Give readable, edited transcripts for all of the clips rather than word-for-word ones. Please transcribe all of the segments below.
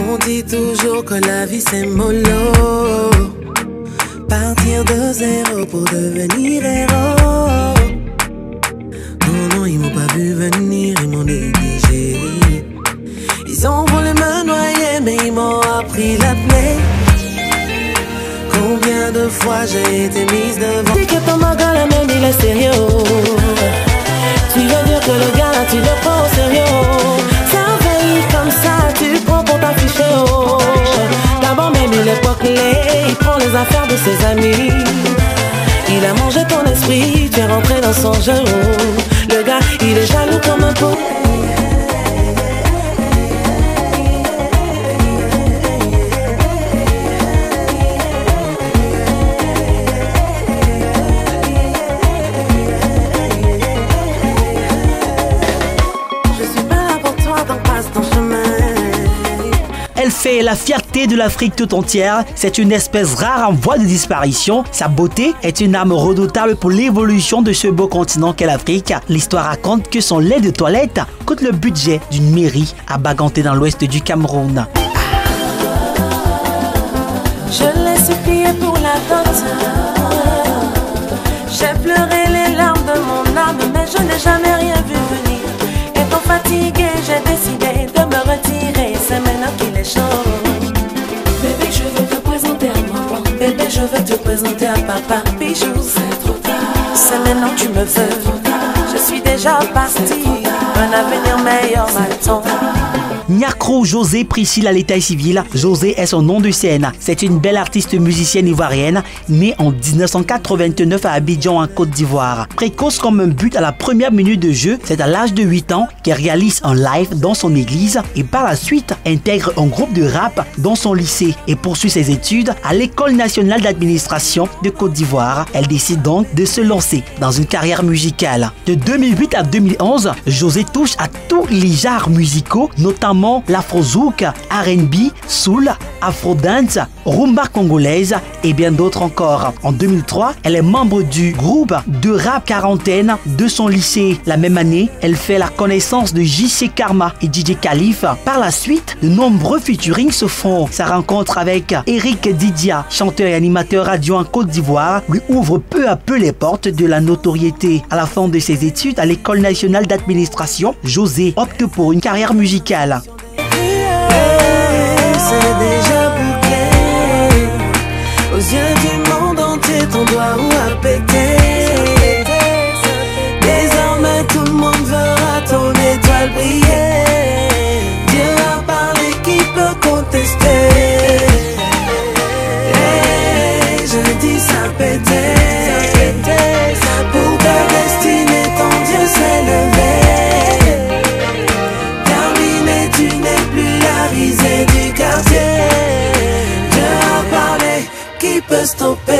On dit toujours que la vie c'est mollo. Partir de zéro pour devenir héros. Non, non, ils m'ont pas vu venir, ils m'ont négligé. Ils ont voulu me noyer, mais ils m'ont appris l'apnée. Combien de fois j'ai été mise devant. Dis que ton manga là même il est sérieux. Tu veux dire que le gars là tu le prends au sérieux. Ça veille comme ça, tu prends pour t'afficher haut. D'abord même il est pas clé, il prend les affaires de ses amis. Il a mangé ton esprit, tu es rentré dans son jeu. Le gars il est jaloux comme un pou. Elle fait la fierté de l'Afrique tout entière. C'est une espèce rare en voie de disparition. Sa beauté est une arme redoutable pour l'évolution de ce beau continent qu'est l'Afrique. L'histoire raconte que son lait de toilette coûte le budget d'une mairie à Baganté dans l'ouest du Cameroun. Je l'ai supplié pour la dot. J'ai pleuré les larmes de mon âme, mais je n'ai jamais rien vu venir. Étant fatigué, j'ai décidé de me retirer. C'est maintenant qu'il est chaud. Bébé, je veux te présenter à maman. Bébé, je veux te présenter à papa. Bijou, c'est trop tard. C'est maintenant que tu me veux. Je suis déjà partie. Un avenir meilleur m'attend. Nyakro José Priscille à l'état civil. José est son nom de scène. C'est une belle artiste musicienne ivoirienne, née en 1989 à Abidjan en Côte d'Ivoire. Précoce comme un but à la première minute de jeu, c'est à l'âge de 8 ans qu'elle réalise un live dans son église et par la suite intègre un groupe de rap dans son lycée et poursuit ses études à l'École nationale d'administration de Côte d'Ivoire. Elle décide donc de se lancer dans une carrière musicale. De 2008 à 2011, José touche à tous les genres musicaux, notamment l'afrozouk, R&B, soul, afrodance, rumba congolaise et bien d'autres encore. En 2003, elle est membre du groupe de rap quarantaine de son lycée. La même année, elle fait la connaissance de JC Karma et DJ Khalif. Par la suite, de nombreux featuring se font. Sa rencontre avec Eric Didia, chanteur et animateur radio en Côte d'Ivoire, lui ouvre peu à peu les portes de la notoriété. À la fin de ses études à l'École nationale d'administration, José opte pour une carrière musicale. C'est déjà bouclé. Aux yeux du monde entier, ton doigt a pété. Désormais tout le monde verra ton étoile briller. Dieu a parlé, qui peut contester? Hey, je dis ça pété. Pour ta destinée, ton Dieu s'est levé. Terminé, tu n'es plus la risée du quartier. Dieu a parlé, qui peut stopper?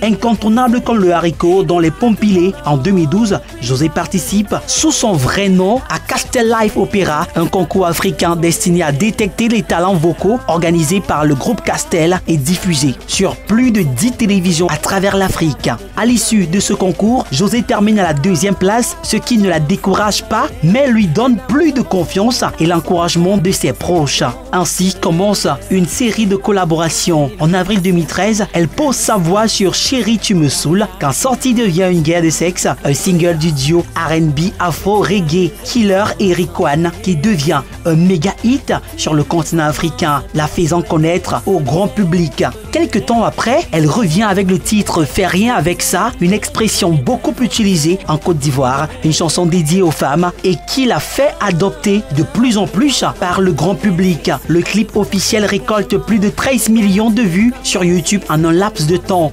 Incontournable comme le haricot dans les Pompilés, en 2012, José participe sous son vrai nom à Castel Life Opera, un concours africain destiné à détecter les talents vocaux organisé par le groupe Castel et diffusé sur plus de 10 télévisions à travers l'Afrique. À l'issue de ce concours, José termine à la 2e place, ce qui ne la décourage pas, mais lui donne plus de confiance et l'encouragement de ses proches. Ainsi commence une série de collaborations. En avril 2013, elle pose sa voix sur Chérie tu me saoules, quand Sortie devient une guerre de sexe, un single du duo R&B afro reggae Killer et Riquan qui devient un méga hit sur le continent africain, la faisant connaître au grand public. Quelques temps après, elle revient avec le titre Fais rien avec ça, une expression beaucoup utilisée en Côte d'Ivoire, une chanson dédiée aux femmes et qui l'a fait adopter de plus en plus par le grand public. Le clip officiel récolte plus de 13 millions de vues sur YouTube en un laps de temps.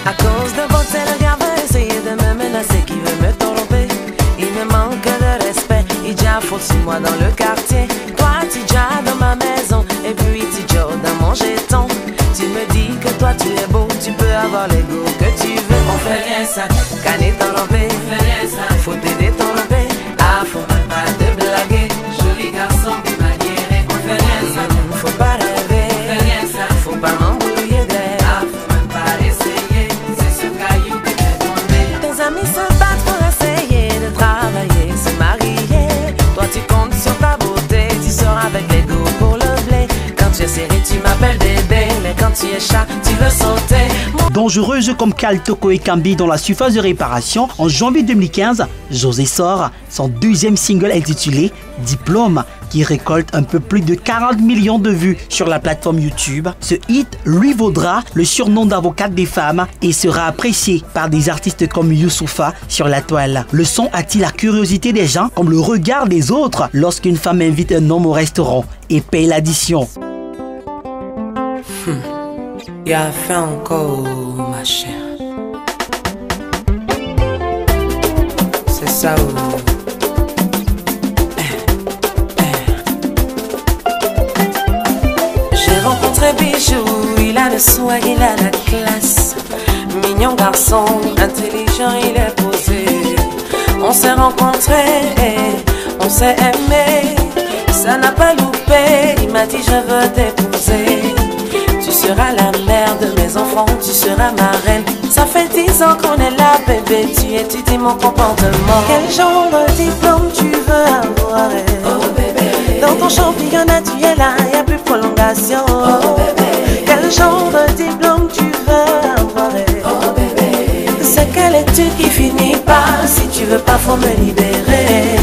À cause de votre regard, essayer de me menacer, qui veut me tromper. Il me manque de respect, il déjà faut 6 mois dans le quartier. Toi, tu déjà dans ma maison, et puis tu joues dans mon jeton. Tu me dis que toi tu es beau, tu peux avoir l'ego que tu veux. On fait rien ça, canner t'enlever, faut t'aider t'enlever. Ah, faut même pas te blaguer, joli garçon, maniéré. On fait rien ça, faut pas rêver, faut pas m'embrouiller d'air. Ah, faut même pas essayer, c'est ce caillou que t'es tombé. Tes amis se battent pour essayer de travailler, se marier. Toi tu comptes sur ta beauté, es chat, tu veux sauter. Dangereuse comme Kaltoko et Kambi dans la surface de réparation, en janvier 2015, José sort son deuxième single intitulé Diplôme, qui récolte un peu plus de 40 millions de vues sur la plateforme YouTube. Ce hit lui vaudra le surnom d'avocate des femmes et sera apprécié par des artistes comme Youssoupha sur la toile. Le son attire la curiosité des gens comme le regard des autres lorsqu'une femme invite un homme au restaurant et paye l'addition. Il a fait encore, ma chère. C'est ça où... J'ai rencontré Bijou, il a le soin, il a la classe. Mignon garçon, intelligent, il est posé. On s'est rencontrés, on s'est aimé. Ça n'a pas loupé, il m'a dit je veux t'épouser. Tu seras la mère de mes enfants, tu seras ma reine. Ça fait 10 ans qu'on est là, bébé, tu étudies mon comportement. Quel genre de diplôme tu veux avoir? Oh bébé. Dans ton championnat tu es là, y'a plus de prolongation. Oh bébé. Quel genre de diplôme tu veux avoir? Oh bébé. C'est quelle étude qui finit pas? Si tu veux pas, faut me libérer.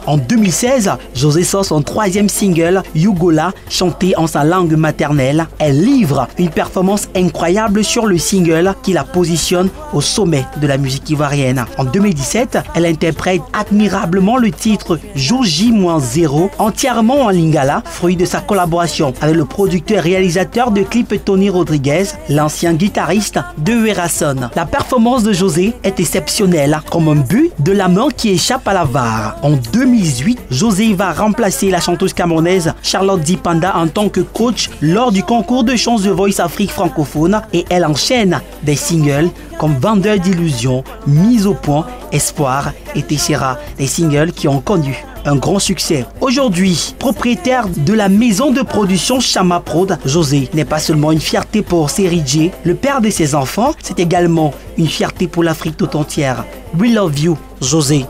En 2016, José sort son troisième single, Yougola, chanté en sa langue maternelle. Elle livre une performance incroyable sur le single qui la positionne au sommet de la musique ivoirienne. En 2017, elle interprète admirablement le titre Jour J-0, entièrement en lingala, fruit de sa collaboration avec le producteur et réalisateur de clips Tony Rodriguez, l'ancien guitariste de Werason. La performance de José est exceptionnelle, comme un but de la main qui échappe à la VAR. En 2018, José va remplacer la chanteuse camerounaise Charlotte Dipanda en tant que coach lors du concours de chant The Voice Afrique francophone et elle enchaîne des singles comme Vendeur d'illusions, Mise au point, Espoir et Tessera, des singles qui ont connu un grand succès. Aujourd'hui, propriétaire de la maison de production Chama Prod, José n'est pas seulement une fierté pour Série J, le père de ses enfants, c'est également une fierté pour l'Afrique tout entière. We love you, José.